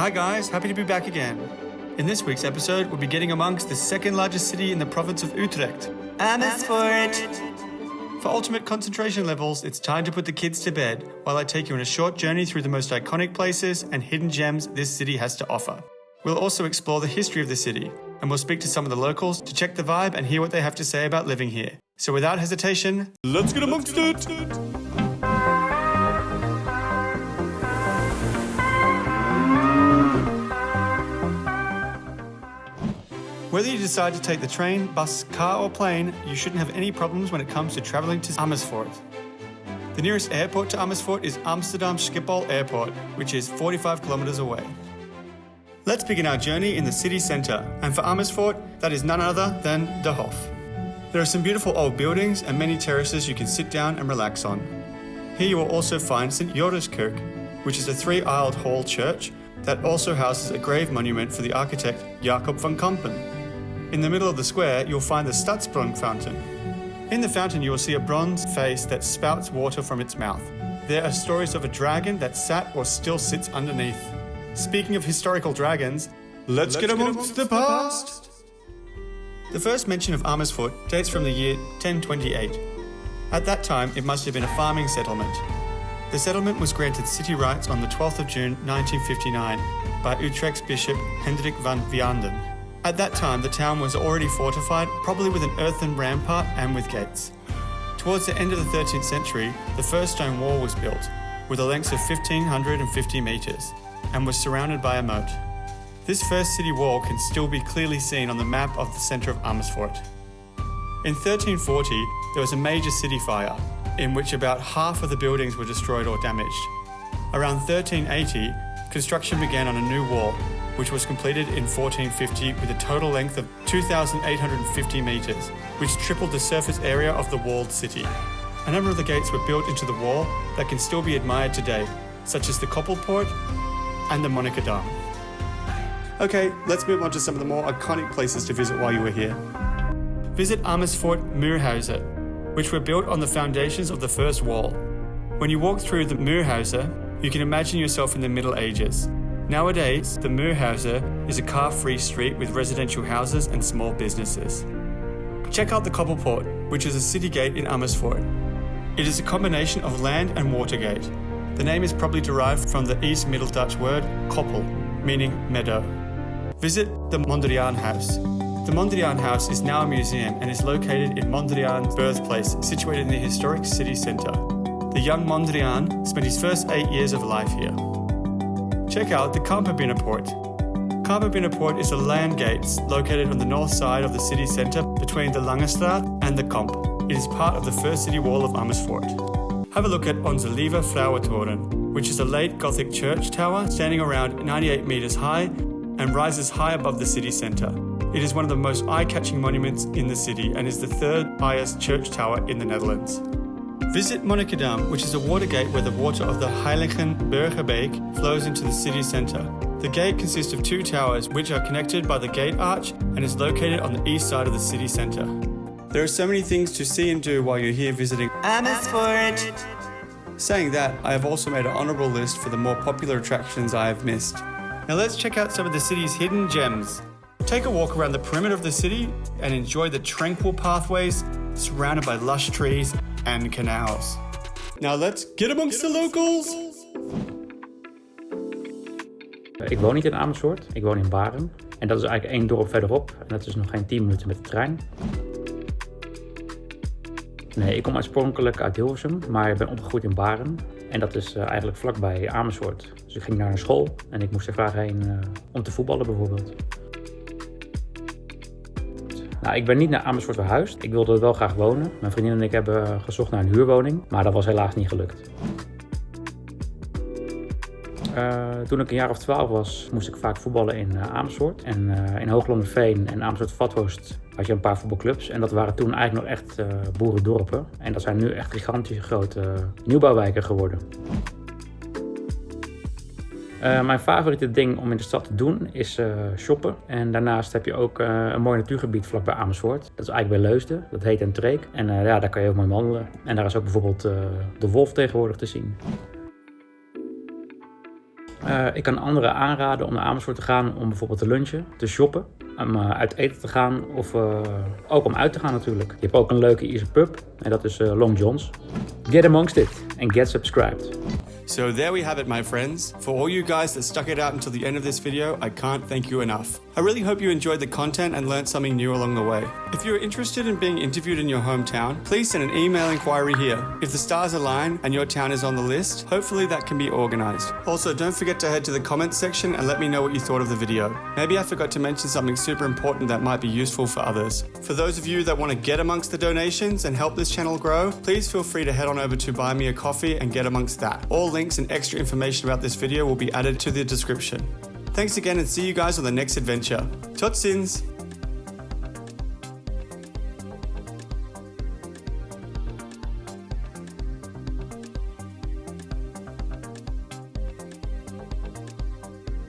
Hi guys, happy to be back again. In this week's episode, we'll be getting amongst the second largest city in the province of Utrecht, Amersfoort. For ultimate concentration levels, it's time to put the kids to bed while I take you on a short journey through the most iconic places and hidden gems this city has to offer. We'll also explore the history of the city, and we'll speak to some of the locals to check the vibe and hear what they have to say about living here. So without hesitation, let's get amongst it! Whether you decide to take the train, bus, car or plane, you shouldn't have any problems when it comes to travelling to Amersfoort. The nearest airport to Amersfoort is Amsterdam Schiphol Airport, which is 45 kilometers away. Let's begin our journey in the city centre, and for Amersfoort, that is none other than De Hof. There are some beautiful old buildings and many terraces you can sit down and relax on. Here you will also find Sint-Joriskerk, which is a three-aisled hall church that also houses a grave monument for the architect Jacob van Kampen. In the middle of the square, you'll find the Stadsprong fountain. In the fountain, you will see a bronze face that spouts water from its mouth. There are stories of a dragon that sat or still sits underneath. Speaking of historical dragons, let's get amongst the past! The first mention of Amersfoort dates from the year 1028. At that time, it must have been a farming settlement. The settlement was granted city rights on the 12th of June 1959 by Utrecht's Bishop Hendrik van Vianden. At that time, the town was already fortified, probably with an earthen rampart and with gates. Towards the end of the 13th century, the first stone wall was built, with a length of 1,550 metres, and was surrounded by a moat. This first city wall can still be clearly seen on the map of the centre of Amersfoort. In 1340, there was a major city fire, in which about half of the buildings were destroyed or damaged. Around 1380, construction began on a new wall, which was completed in 1450 with a total length of 2,850 metres, which tripled the surface area of the walled city. A number of the gates were built into the wall that can still be admired today, such as the Koppelpoort and the Monnikendam. Okay, let's move on to some of the more iconic places to visit while you were here. Visit Amersfoort Muurhuizen, which were built on the foundations of the first wall. When you walk through the Muurhuizen, you can imagine yourself in the Middle Ages. Nowadays, the Muurhuizen is a car-free street with residential houses and small businesses. Check out the Koppelpoort, which is a city gate in Amersfoort. It is a combination of land and water gate. The name is probably derived from the East Middle Dutch word koppel, meaning meadow. Visit the Mondriaan House. The Mondriaan House is now a museum and is located in Mondriaan's birthplace, situated in the historic city centre. The young Mondriaan spent his first 8 years of life here. Check out the Kampenbinnenpoort. Kampenbinnenpoort is a land gate located on the north side of the city centre between the Langestraat and the Kamp. It is part of the first city wall of Amersfoort. Have a look at Onze-Lieve-Vrouwetoren, which is a late Gothic church tower standing around 98 metres high and rises high above the city centre. It is one of the most eye-catching monuments in the city and is the third highest church tower in the Netherlands. Visit Monnikendam, which is a water gate where the water of the Heiligenbergerbeek flows into the city centre. The gate consists of two towers which are connected by the gate arch and is located on the east side of the city centre. There are so many things to see and do while you're here visiting Amersfoort. Saying that, I have also made an honourable list for the more popular attractions I have missed. Now let's check out some of the city's hidden gems. Take a walk around the perimeter of the city and enjoy the tranquil pathways surrounded by lush trees and canals. Now let's get amongst the locals! Ik woon niet in Amersfoort, ik woon in Baren. En dat is eigenlijk 1 dorp verderop. En dat is nog geen 10 minuten met de trein. Nee, ik kom oorspronkelijk uit Hilversum, maar ik ben opgegroeid in Baren. En dat is eigenlijk vlakbij Amersfoort. Dus ik ging naar een school en ik moest er graag heen om te voetballen bijvoorbeeld. Nou, ik ben niet naar Amersfoort verhuisd. Ik wilde er wel graag wonen. Mijn vriendin en ik hebben gezocht naar een huurwoning, maar dat was helaas niet gelukt. Toen ik een jaar of 12 was, moest ik vaak voetballen in Amersfoort. En in Hooglanderveen en Amersfoort-Vathorst had je een paar voetbalclubs. En dat waren toen eigenlijk nog echt boerendorpen. En dat zijn nu echt gigantische grote nieuwbouwwijken geworden. Mijn favoriete ding om in de stad te doen is shoppen. En daarnaast heb je ook een mooi natuurgebied vlakbij Amersfoort. Dat is eigenlijk bij Leusden. Dat heet een Treek. En ja, daar kan je heel mooi wandelen. En daar is ook bijvoorbeeld de wolf tegenwoordig te zien. Ik kan anderen aanraden om naar Amersfoort te gaan om bijvoorbeeld te lunchen, te shoppen, om uit eten te gaan of ook om uit te gaan natuurlijk. Je hebt ook een leuke Ierse pub en dat is Long John's. Get amongst it and get subscribed. So there we have it, my friends. For all you guys that stuck it out until the end of this video, I can't thank you enough. I really hope you enjoyed the content and learned something new along the way. If you're interested in being interviewed in your hometown, please send an email inquiry here. If the stars align and your town is on the list, hopefully that can be organized. Also, don't forget to head to the comments section and let me know what you thought of the video. Maybe I forgot to mention something super important that might be useful for others. For those of you that want to get amongst the donations and help this channel grow, please feel free to head on over to Buy Me a Coffee and get amongst that. All links and extra information about this video will be added to the description. Thanks again and see you guys on the next adventure. Tot ziens!